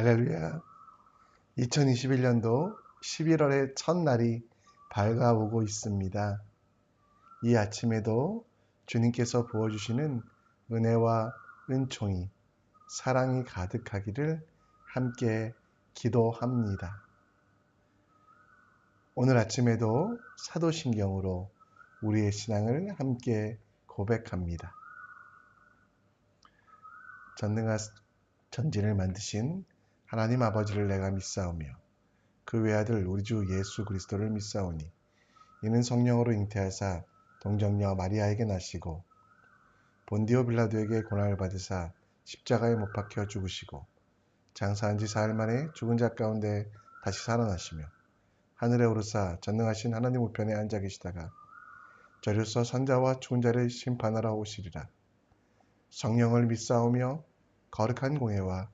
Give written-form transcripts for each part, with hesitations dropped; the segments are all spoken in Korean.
할렐루야. 2021년도 11월의 첫날이 밝아오고 있습니다. 이 아침에도 주님께서 부어주시는 은혜와 은총이, 사랑이 가득하기를 함께 기도합니다. 오늘 아침에도 사도신경으로 우리의 신앙을 함께 고백합니다. 전진을 만드신 하나님 아버지를 내가 믿사오며 그 외아들 우리 주 예수 그리스도를 믿사오니 이는 성령으로 잉태하사 동정녀 마리아에게 나시고 본디오 빌라도에게 고난을 받으사 십자가에 못 박혀 죽으시고 장사한 지 사흘 만에 죽은 자 가운데 다시 살아나시며 하늘에 오르사 전능하신 하나님 우편에 앉아 계시다가 저리서 선자와 죽은 자를 심판하러 오시리라. 성령을 믿사오며 거룩한 공예와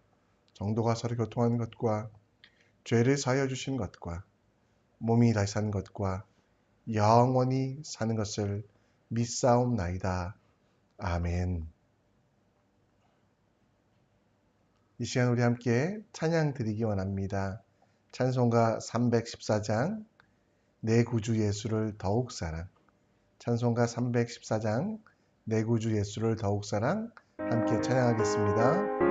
정도가 서로 교통한 것과 죄를 사하여 주신 것과 몸이 다시 산 것과 영원히 사는 것을 믿사옵나이다. 아멘. 이 시간 우리 함께 찬양 드리기 원합니다. 찬송가 314장 내 구주 예수를 더욱 사랑. 찬송가 314장 내 구주 예수를 더욱 사랑 함께 찬양하겠습니다.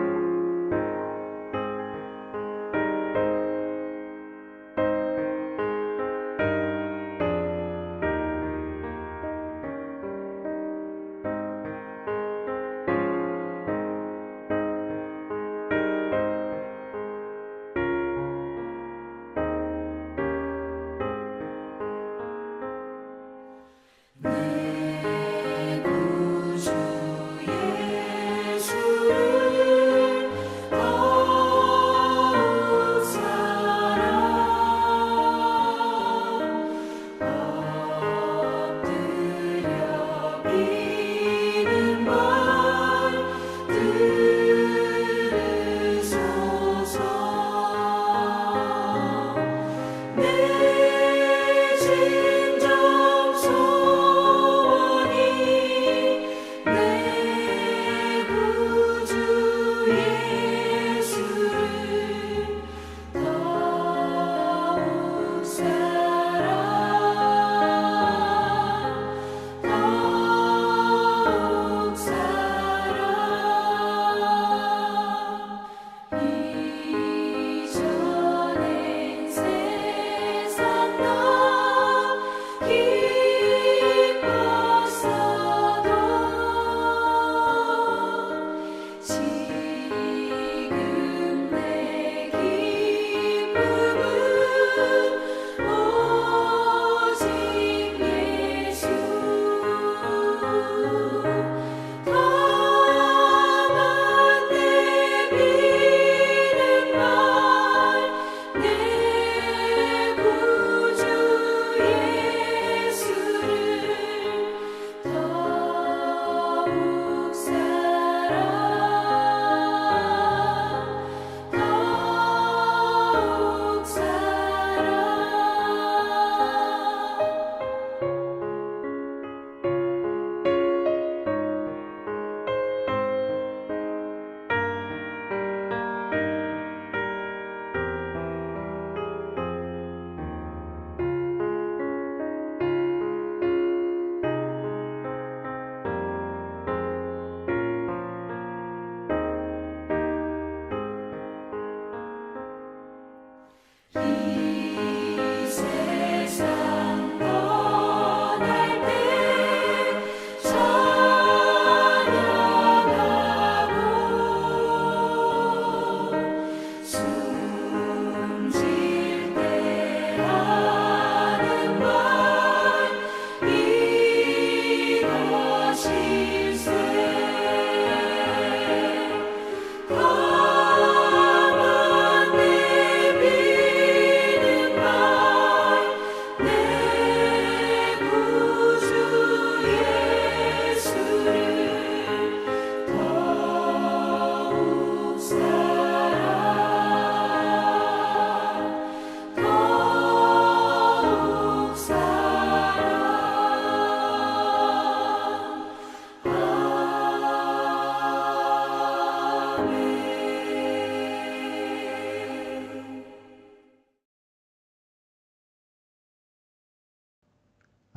내 구주 예수를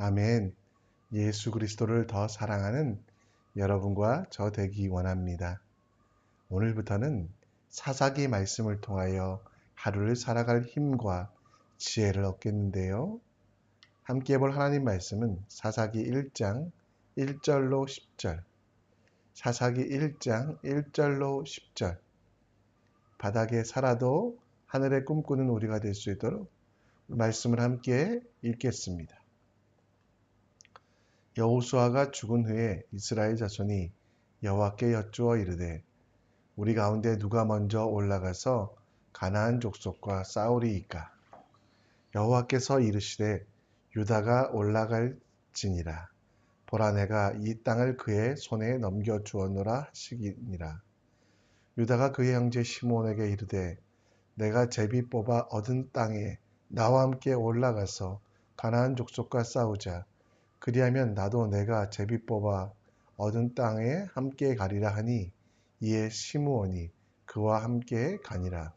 아멘. 예수 그리스도를 더 사랑하는 여러분과 저 되기 원합니다. 오늘부터는 사사기 말씀을 통하여 하루를 살아갈 힘과 지혜를 얻겠는데요. 함께 볼 하나님 말씀은 사사기 1장 1절로 10절. 사사기 1장 1절로 10절. 바닥에 살아도 하늘에 꿈꾸는 우리가 될 수 있도록 말씀을 함께 읽겠습니다. 여호수아가 죽은 후에 이스라엘 자손이 여호와께 여쭈어 이르되 우리 가운데 누가 먼저 올라가서 가나안 족속과 싸우리이까. 여호와께서 이르시되 유다가 올라갈지니라. 보라 내가 이 땅을 그의 손에 넘겨 주었노라 하시니라. 유다가 그의 형제 시므온에게 이르되 내가 제비 뽑아 얻은 땅에 나와 함께 올라가서 가나안 족속과 싸우자. 그리하면 나도 내가 제비 뽑아 얻은 땅에 함께 가리라 하니 이에 시므온이 그와 함께 가니라.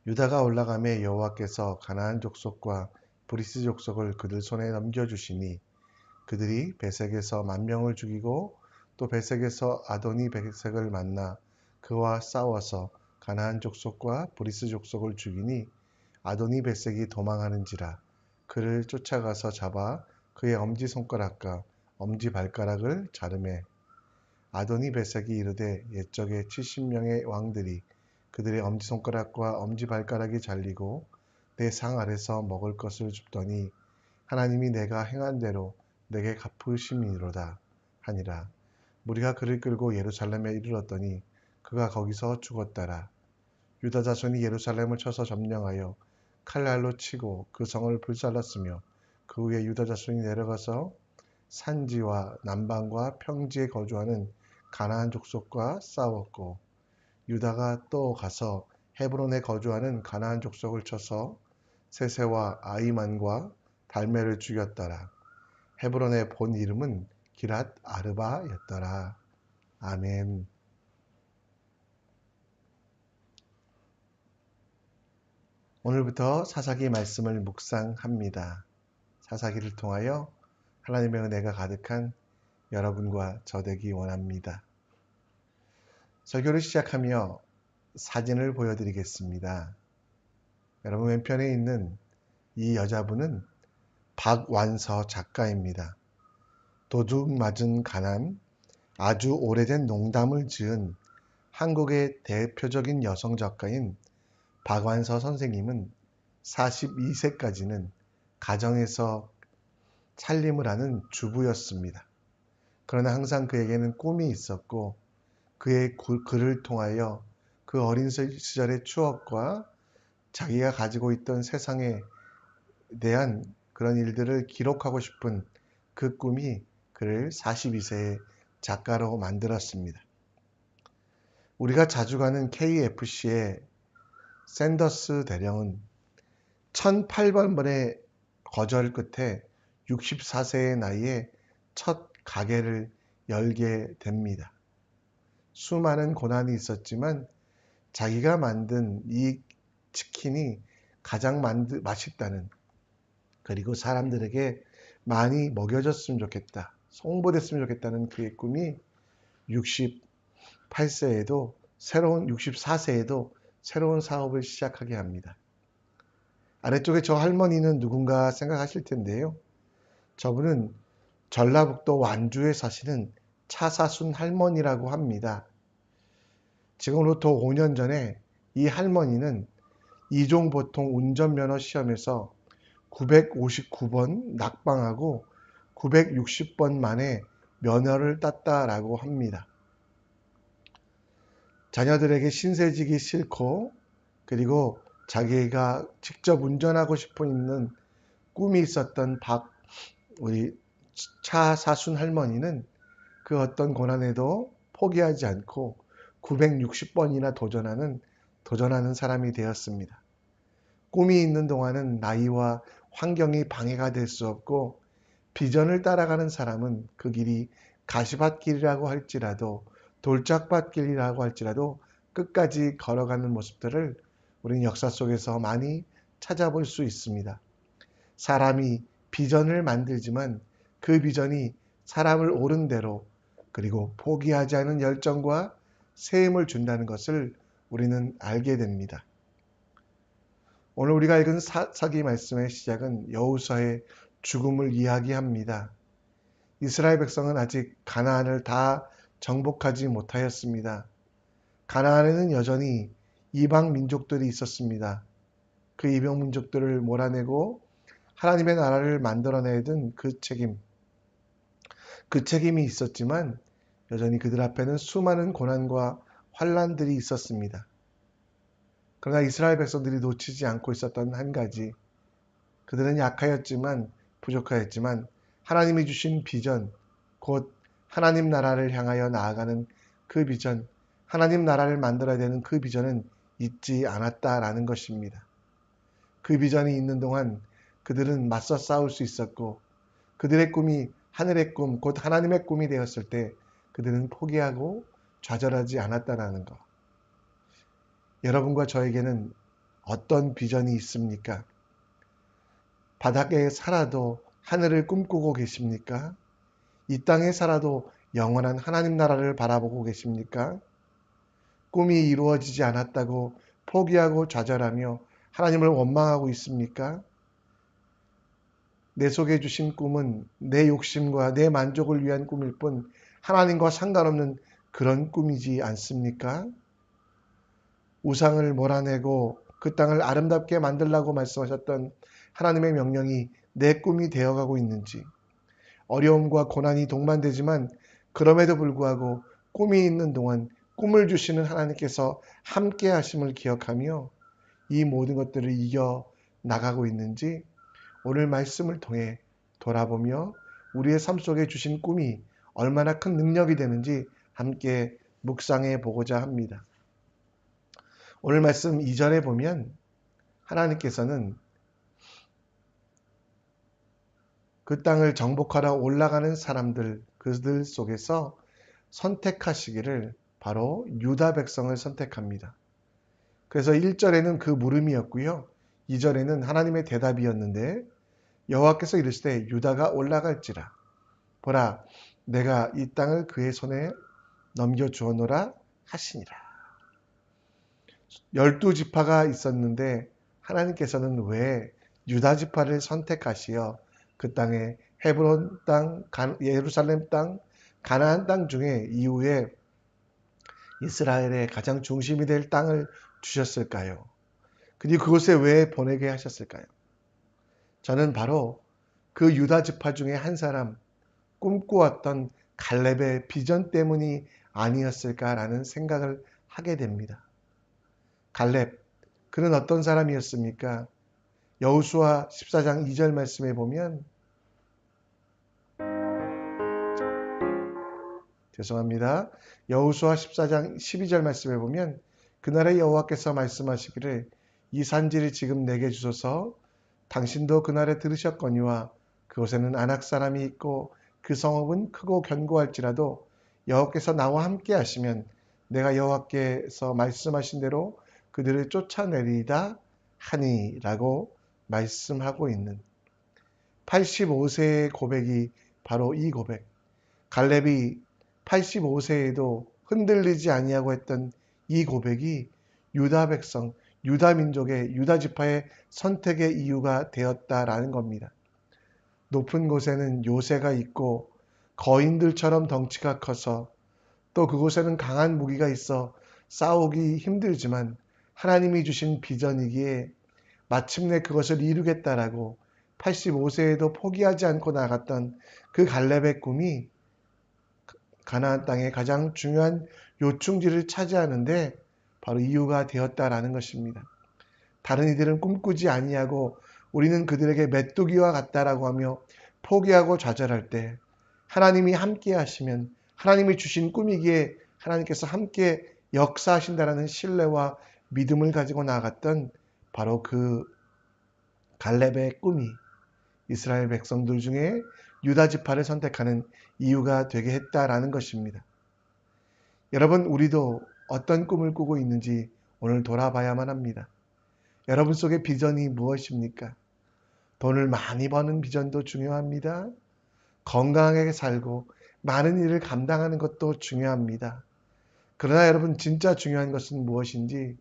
유다가 올라가매 여호와께서 가나안 족속과 브리스 족속을 그들 손에 넘겨주시니 그들이 베색에서 10,000명을 죽이고 또 베색에서 아도니 베색을 만나 그와 싸워서 가나안 족속과 브리스 족속을 죽이니 아도니 베색이 도망하는지라. 그를 쫓아가서 잡아 그의 엄지손가락과 엄지발가락을 자르매 아도니 베색이 이르되 옛적에 70명의 왕들이 그들의 엄지손가락과 엄지발가락이 잘리고 내 상 아래서 먹을 것을 줍더니 하나님이 내가 행한 대로 내게 갚으심이로다 하니라. 무리가 그를 끌고 예루살렘에 이르렀더니 그가 거기서 죽었더라. 유다 자손이 예루살렘을 쳐서 점령하여 칼날로 치고 그 성을 불살랐으며 그 후에 유다 자손이 내려가서 산지와 남방과 평지에 거주하는 가나안 족속과 싸웠고 유다가 또 가서 헤브론에 거주하는 가나안 족속을 쳐서 세세와 아이만과 달메를 죽였더라. 헤브론의 본 이름은 기랏 아르바였더라. 아멘. 오늘부터 사사기 말씀을 묵상합니다. 사사기를 통하여 하나님의 은혜가 가득한 여러분과 저 되기 원합니다. 설교를 시작하며 사진을 보여드리겠습니다. 여러분 왼편에 있는 이 여자분은 박완서 작가입니다. 도둑 맞은 가난, 아주 오래된 농담을 지은 한국의 대표적인 여성 작가인 박완서 선생님은 42세까지는 가정에서 살림을 하는 주부였습니다. 그러나 항상 그에게는 꿈이 있었고 그의 글을 통하여 그 어린 시절의 추억과 자기가 가지고 있던 세상에 대한 그런 일들을 기록하고 싶은 그 꿈이 그를 42세의 작가로 만들었습니다. 우리가 자주 가는 KFC의 샌더스 대령은 1008번의 거절 끝에 64세의 나이에 첫 가게를 열게 됩니다. 수많은 고난이 있었지만 자기가 만든 이 치킨이 가장 맛있다는, 그리고 사람들에게 많이 먹여줬으면 좋겠다, 홍보됐으면 좋겠다는 그의 꿈이 64세에도 새로운 사업을 시작하게 합니다. 아래쪽에 저 할머니는 누군가 생각하실 텐데요. 저분은 전라북도 완주에 사시는 차사순 할머니라고 합니다. 지금으로부터 5년 전에 이 할머니는 이종보통 운전면허 시험에서 959번 낙방하고 960번 만에 면허를 땄다라고 합니다. 자녀들에게 신세지기 싫고 그리고 자기가 직접 운전하고 싶어 있는 꿈이 있었던 우리 차사순 할머니는 그 어떤 고난에도 포기하지 않고 960번이나 도전하는 사람이 되었습니다. 꿈이 있는 동안은 나이와 환경이 방해가 될 수 없고 비전을 따라가는 사람은 그 길이 가시밭길이라고 할지라도 돌짝밭길이라고 할지라도 끝까지 걸어가는 모습들을 우리는 역사 속에서 많이 찾아볼 수 있습니다. 사람이 비전을 만들지만 그 비전이 사람을 옳은 대로 그리고 포기하지 않은 열정과 세임을 준다는 것을 우리는 알게 됩니다. 오늘 우리가 읽은 사기 말씀의 시작은 여호수아의 죽음을 이야기합니다. 이스라엘 백성은 아직 가나안을 다 정복하지 못하였습니다. 가나안에는 여전히 이방 민족들이 있었습니다. 그 이방 민족들을 몰아내고 하나님의 나라를 만들어내야 된 그 책임이 있었지만 여전히 그들 앞에는 수많은 고난과 환란들이 있었습니다. 그러나 이스라엘 백성들이 놓치지 않고 있었던 한 가지, 그들은 약하였지만 부족하였지만 하나님이 주신 비전, 곧 하나님 나라를 향하여 나아가는 그 비전, 하나님 나라를 만들어야 되는 그 비전은 잊지 않았다라는 것입니다. 그 비전이 있는 동안 그들은 맞서 싸울 수 있었고 그들의 꿈이 하늘의 꿈, 곧 하나님의 꿈이 되었을 때 그들은 포기하고 좌절하지 않았다라는 것. 여러분과 저에게는 어떤 비전이 있습니까? 바닥에 살아도 하늘을 꿈꾸고 계십니까? 이 땅에 살아도 영원한 하나님 나라를 바라보고 계십니까? 꿈이 이루어지지 않았다고 포기하고 좌절하며 하나님을 원망하고 있습니까? 내 속에 주신 꿈은 내 욕심과 내 만족을 위한 꿈일 뿐 하나님과 상관없는 그런 꿈이지 않습니까? 우상을 몰아내고 그 땅을 아름답게 만들라고 말씀하셨던 하나님의 명령이 내 꿈이 되어가고 있는지, 어려움과 고난이 동반되지만 그럼에도 불구하고 꿈이 있는 동안 꿈을 주시는 하나님께서 함께 하심을 기억하며 이 모든 것들을 이겨 나가고 있는지 오늘 말씀을 통해 돌아보며 우리의 삶 속에 주신 꿈이 얼마나 큰 능력이 되는지 함께 묵상해 보고자 합니다. 오늘 말씀 2절에 보면 하나님께서는 그 땅을 정복하러 올라가는 사람들, 그들 속에서 선택하시기를 바로 유다 백성을 선택합니다. 그래서 1절에는 그 물음이었고요. 2절에는 하나님의 대답이었는데 여호와께서 이르시되 유다가 올라갈지라. 보라, 내가 이 땅을 그의 손에 넘겨주었노라 하시니라. 12지파가 있었는데 하나님께서는 왜 유다 지파를 선택하시어 그 땅에 헤브론 땅, 예루살렘 땅, 가나안 땅 중에 이후에 이스라엘의 가장 중심이 될 땅을 주셨을까요? 그리고 그곳에 왜 보내게 하셨을까요? 저는 바로 그 유다 지파 중에 한 사람, 꿈꾸었던 갈렙의 비전 때문이 아니었을까라는 생각을 하게 됩니다. 갈렙, 그는 어떤 사람이었습니까? 여호수아 14장 2절 말씀에 보면 여호수아 14장 12절 말씀에 보면 그날의 여호와께서 말씀하시기를 이 산지를 지금 내게 주소서. 당신도 그날에 들으셨거니와 그곳에는 아낙 사람이 있고 그 성읍은 크고 견고할지라도 여호와께서 나와 함께 하시면 내가 여호와께서 말씀하신 대로 그들을 쫓아내리이다 하니라고 말씀하고 있는 85세의 고백이 바로 이 고백. 갈렙이 85세에도 흔들리지 아니하고 했던 이 고백이 유다 백성, 유다 민족의 유다 지파의 선택의 이유가 되었다라는 겁니다. 높은 곳에는 요새가 있고 거인들처럼 덩치가 커서 또 그곳에는 강한 무기가 있어 싸우기 힘들지만 하나님이 주신 비전이기에 마침내 그것을 이루겠다라고 85세에도 포기하지 않고 나갔던 그 갈렙의 꿈이 가나안 땅의 가장 중요한 요충지를 차지하는데 바로 이유가 되었다라는 것입니다. 다른 이들은 꿈꾸지 아니하고 우리는 그들에게 메뚜기와 같다라고 하며 포기하고 좌절할 때 하나님이 함께 하시면 하나님이 주신 꿈이기에 하나님께서 함께 역사하신다라는 신뢰와 믿음을 가지고 나아갔던 바로 그 갈렙의 꿈이 이스라엘 백성들 중에 유다 지파를 선택하는 이유가 되게 했다라는 것입니다. 여러분, 우리도 어떤 꿈을 꾸고 있는지 오늘 돌아봐야만 합니다. 여러분 속의 비전이 무엇입니까? 돈을 많이 버는 비전도 중요합니다. 건강하게 살고 많은 일을 감당하는 것도 중요합니다. 그러나 여러분, 진짜 중요한 것은 무엇인지,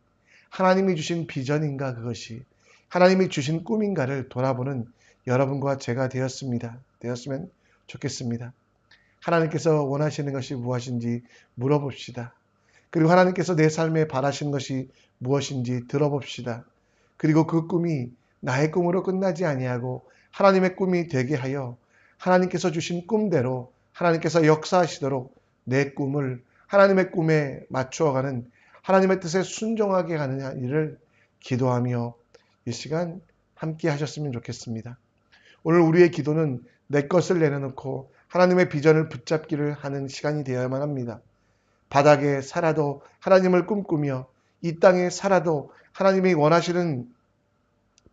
하나님이 주신 비전인가, 그것이 하나님이 주신 꿈인가를 돌아보는 여러분과 제가 되었으면 좋겠습니다. 하나님께서 원하시는 것이 무엇인지 물어봅시다. 그리고 하나님께서 내 삶에 바라시는 것이 무엇인지 들어봅시다. 그리고 그 꿈이 나의 꿈으로 끝나지 아니하고 하나님의 꿈이 되게 하여 하나님께서 주신 꿈대로 하나님께서 역사하시도록 내 꿈을 하나님의 꿈에 맞추어가는, 하나님의 뜻에 순종하게 하는 일을 기도하며 이 시간 함께 하셨으면 좋겠습니다. 오늘 우리의 기도는 내 것을 내려놓고 하나님의 비전을 붙잡기를 하는 시간이 되어야만 합니다. 바닥에 살아도 하나님을 꿈꾸며 이 땅에 살아도 하나님이 원하시는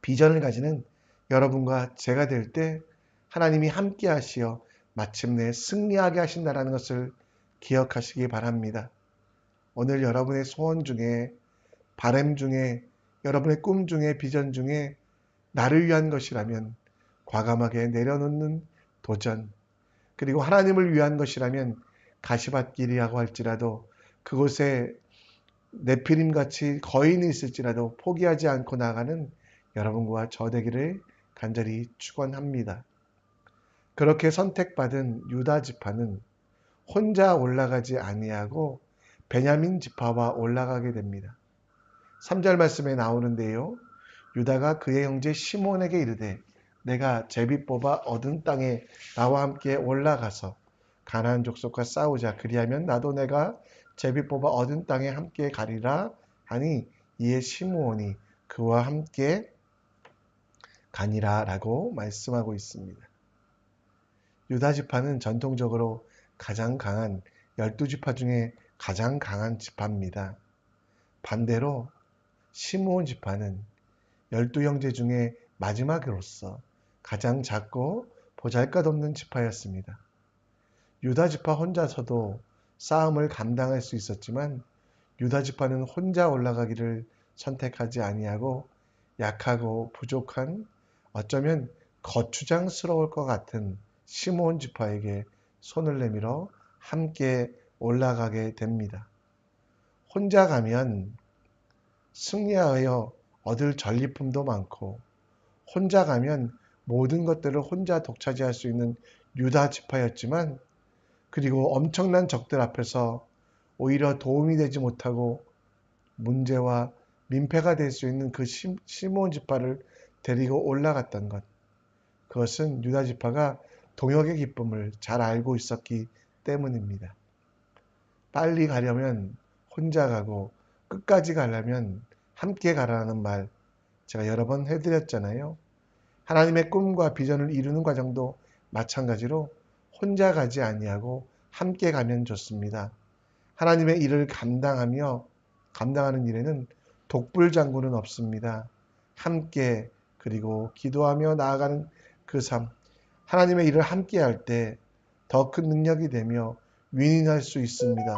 비전을 가지는 여러분과 제가 될 때 하나님이 함께 하시어 마침내 승리하게 하신다는 것을 기억하시기 바랍니다. 오늘 여러분의 소원 중에, 바람 중에, 여러분의 꿈 중에, 비전 중에 나를 위한 것이라면 과감하게 내려놓는 도전, 그리고 하나님을 위한 것이라면 가시밭길이라고 할지라도 그곳에 네피림같이 거인이 있을지라도 포기하지 않고 나가는 여러분과 저 되기를 간절히 축원합니다. 그렇게 선택받은 유다 지파는 혼자 올라가지 아니하고 베냐민 지파와 올라가게 됩니다. 3절 말씀에 나오는데요. 유다가 그의 형제 시몬에게 이르되 내가 제비 뽑아 얻은 땅에 나와 함께 올라가서 가나안 족속과 싸우자. 그리하면 나도 내가 제비 뽑아 얻은 땅에 함께 가리라 하니 이에 시므온이 그와 함께 가니라 라고 말씀하고 있습니다. 유다 지파는 전통적으로 가장 강한 12지파 중에 가장 강한 지파입니다. 반대로 시므온 지파는 12형제 중에 마지막으로서 가장 작고 보잘것없는 지파였습니다. 유다 지파 혼자서도 싸움을 감당할 수 있었지만 유다 지파는 혼자 올라가기를 선택하지 아니하고 약하고 부족한, 어쩌면 거추장스러울 것 같은 시므온 지파에게 손을 내밀어 함께 올라가게 됩니다. 혼자 가면 승리하여 얻을 전리품도 많고 혼자 가면 모든 것들을 혼자 독차지할 수 있는 유다 지파였지만, 그리고 엄청난 적들 앞에서 오히려 도움이 되지 못하고 문제와 민폐가 될 수 있는 그 시므온 지파를 데리고 올라갔던 것, 그것은 유다 지파가 동역의 기쁨을 잘 알고 있었기 때문입니다. 빨리 가려면 혼자 가고 끝까지 가려면 함께 가라는 말 제가 여러 번 해드렸잖아요. 하나님의 꿈과 비전을 이루는 과정도 마찬가지로 혼자 가지 아니하고 함께 가면 좋습니다. 하나님의 일을 감당하는 일에는 독불장군은 없습니다. 함께, 그리고 기도하며 나아가는 그 삶, 하나님의 일을 함께 할 때 더 큰 능력이 되며 윈윈할 수 있습니다.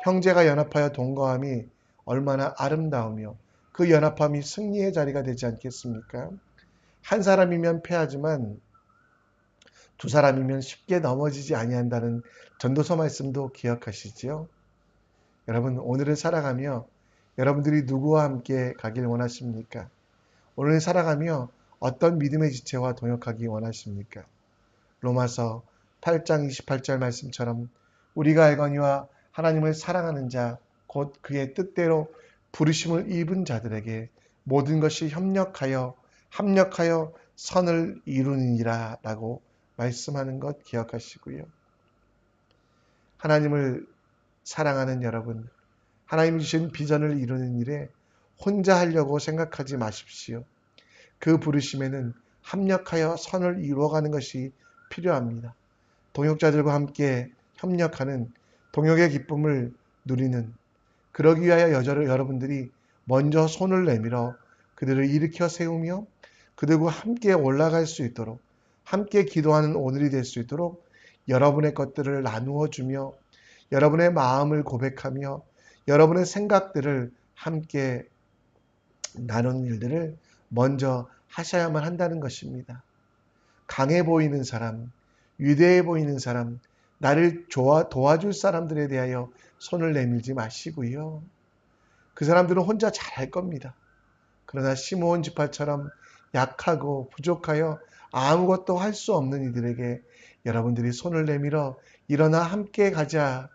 형제가 연합하여 동거함이 얼마나 아름다우며 그 연합함이 승리의 자리가 되지 않겠습니까? 한 사람이면 패하지만 두 사람이면 쉽게 넘어지지 아니한다는 전도서 말씀도 기억하시지요? 여러분, 오늘을 살아가며 여러분들이 누구와 함께 가길 원하십니까? 오늘을 살아가며 어떤 믿음의 지체와 동역하기 원하십니까? 로마서 8장 28절 말씀처럼 우리가 알거니와 하나님을 사랑하는 자, 곧 그의 뜻대로 부르심을 입은 자들에게 모든 것이 합력하여 선을 이루느니라 라고 말씀하는 것 기억하시고요. 하나님을 사랑하는 여러분, 하나님이 주신 비전을 이루는 일에 혼자 하려고 생각하지 마십시오. 그 부르심에는 합력하여 선을 이루어가는 것이 필요합니다. 동역자들과 함께 협력하는, 동역의 기쁨을 누리는, 그러기 위하여 여러분들이 먼저 손을 내밀어 그들을 일으켜 세우며 그들과 함께 올라갈 수 있도록, 함께 기도하는 오늘이 될 수 있도록 여러분의 것들을 나누어 주며 여러분의 마음을 고백하며 여러분의 생각들을 함께 나누는 일들을 먼저 하셔야만 한다는 것입니다. 강해 보이는 사람, 위대해 보이는 사람, 나를 도와줄 사람들에 대하여 손을 내밀지 마시고요. 그 사람들은 혼자 잘할 겁니다. 그러나 시므온 지파처럼 약하고 부족하여 아무것도 할 수 없는 이들에게 여러분들이 손을 내밀어 일어나 함께 가자.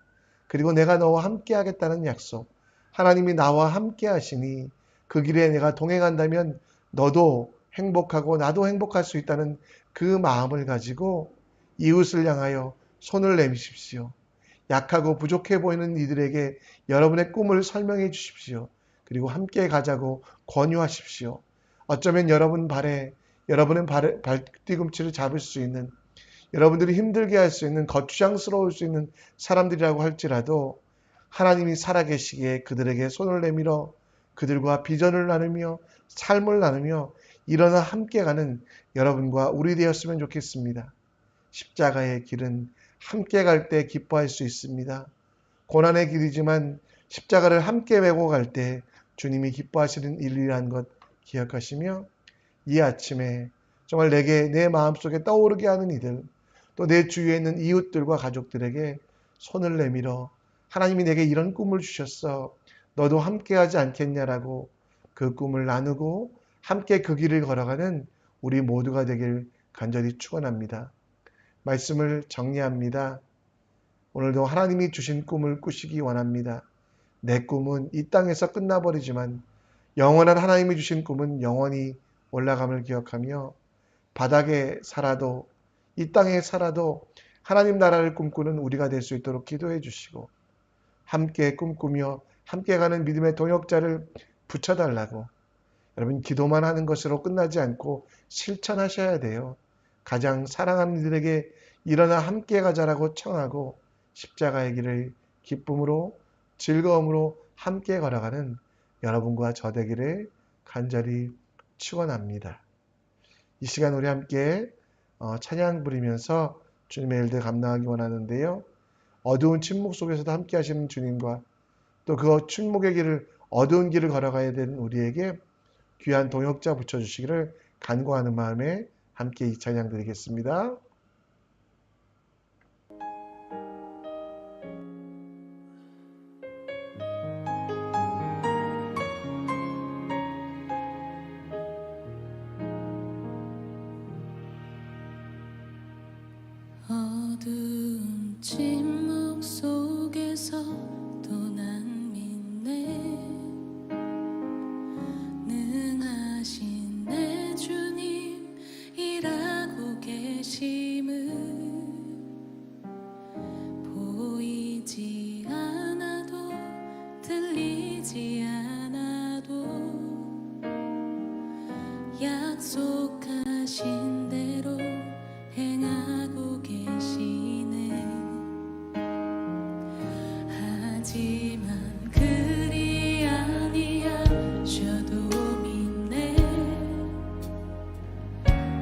그리고 내가 너와 함께 하겠다는 약속. 하나님이 나와 함께 하시니 그 길에 내가 동행한다면 너도 행복하고 나도 행복할 수 있다는 그 마음을 가지고 이웃을 향하여 손을 내미십시오. 약하고 부족해 보이는 이들에게 여러분의 꿈을 설명해 주십시오. 그리고 함께 가자고 권유하십시오. 어쩌면 여러분의 발뒤꿈치를 잡을 수 있는, 여러분들이 힘들게 할 수 있는, 거추장스러울 수 있는 사람들이라고 할지라도 하나님이 살아계시기에 그들에게 손을 내밀어 그들과 비전을 나누며 삶을 나누며 일어나 함께 가는 여러분과 우리 되었으면 좋겠습니다. 십자가의 길은 함께 갈 때 기뻐할 수 있습니다. 고난의 길이지만 십자가를 함께 메고 갈 때 주님이 기뻐하시는 일이라는 것 기억하시며 이 아침에 정말 내 마음속에 떠오르게 하는 이들, 또 내 주위에 있는 이웃들과 가족들에게 손을 내밀어 하나님이 내게 이런 꿈을 주셨어. 너도 함께 하지 않겠냐라고 그 꿈을 나누고 함께 그 길을 걸어가는 우리 모두가 되길 간절히 축원합니다. 말씀을 정리합니다. 오늘도 하나님이 주신 꿈을 꾸시기 원합니다. 내 꿈은 이 땅에서 끝나버리지만 영원한 하나님이 주신 꿈은 영원히 올라감을 기억하며 바닥에 살아도 이 땅에 살아도 하나님 나라를 꿈꾸는 우리가 될 수 있도록 기도해 주시고 함께 꿈꾸며 함께 가는 믿음의 동역자를 붙여달라고, 여러분 기도만 하는 것으로 끝나지 않고 실천하셔야 돼요. 가장 사랑하는 이들에게 일어나 함께 가자라고 청하고 십자가의 길을 기쁨으로 즐거움으로 함께 걸어가는 여러분과 저 되기를 간절히 축원합니다. 이 시간 우리 함께 찬양 부리면서 주님의 일들 감당하기 원하는데요. 어두운 침묵 속에서도 함께 하시는 주님과 또 그 침묵의 길을, 어두운 길을 걸어가야 되는 우리에게 귀한 동역자 붙여주시기를 간구하는 마음에 함께 이 찬양 드리겠습니다. 어두운 침묵 속에서 또 난 믿네. 능하신 내 주님 일하고 계심을 보이지 않아도 들리지 않아도 약속하신 대로 행하고 계시네. 하지만 그리 아니하셔도 믿네.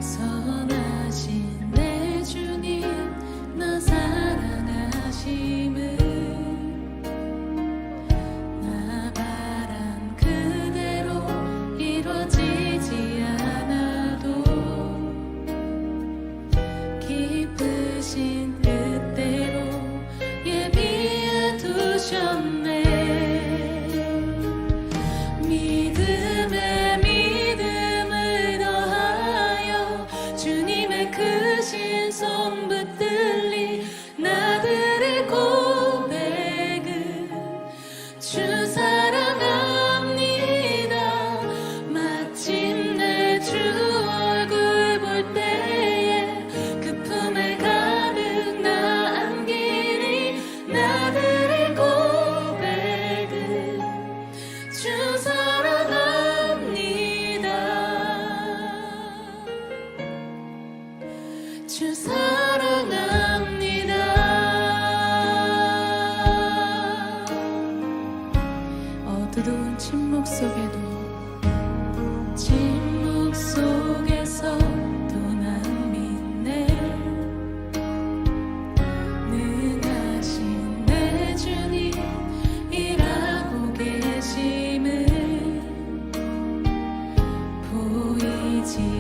선하신 내 주님 나 사랑하심을 나 바란 그대로 이루어지지 않아도 기쁘신 뜻대로 예비해 두셨네. 믿음에 믿음을 더하여 주님의 크신 손 붙들리 나들의 고백은 주 사랑합니다. 마침내 주 얼굴 볼 때에 그 품에 가득 나 안기니 나들의 고백은 주 사랑합니다. 주 사랑합니다. 어두운 침묵 속에도 침묵 속에서 또 난 믿네. 능하신 내 주님 일하고 계심을 보이지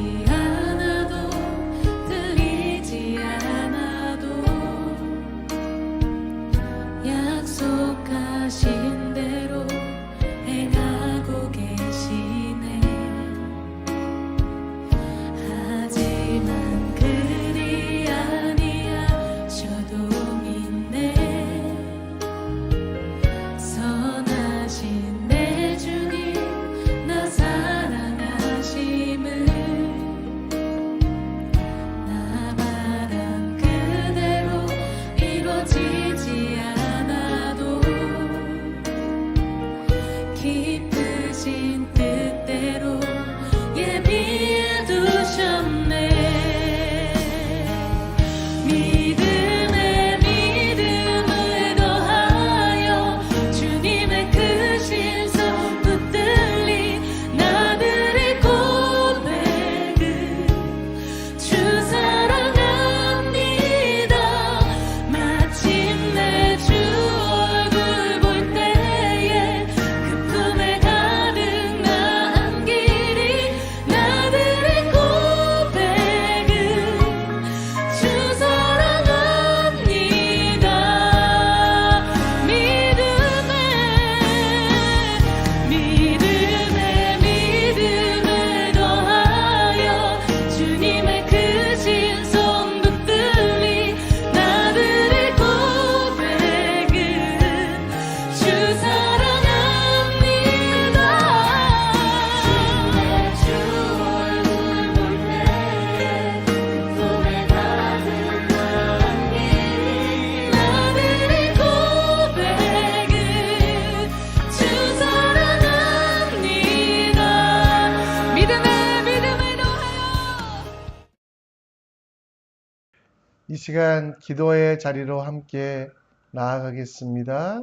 이 시간 기도의 자리로 함께 나아가겠습니다.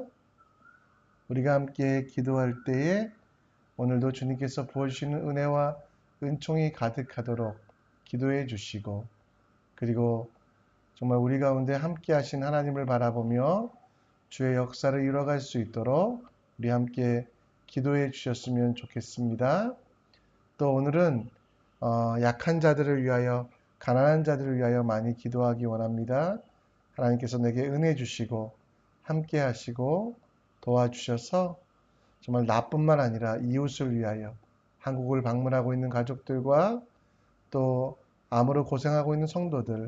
우리가 함께 기도할 때에 오늘도 주님께서 부어주시는 은혜와 은총이 가득하도록 기도해 주시고, 그리고 정말 우리 가운데 함께 하신 하나님을 바라보며 주의 역사를 이뤄갈 수 있도록 우리 함께 기도해 주셨으면 좋겠습니다. 또 오늘은 약한 자들을 위하여, 가난한 자들을 위하여 많이 기도하기 원합니다. 하나님께서 내게 은혜 주시고 함께 하시고 도와주셔서 정말 나뿐만 아니라 이웃을 위하여, 한국을 방문하고 있는 가족들과 또 암으로 고생하고 있는 성도들,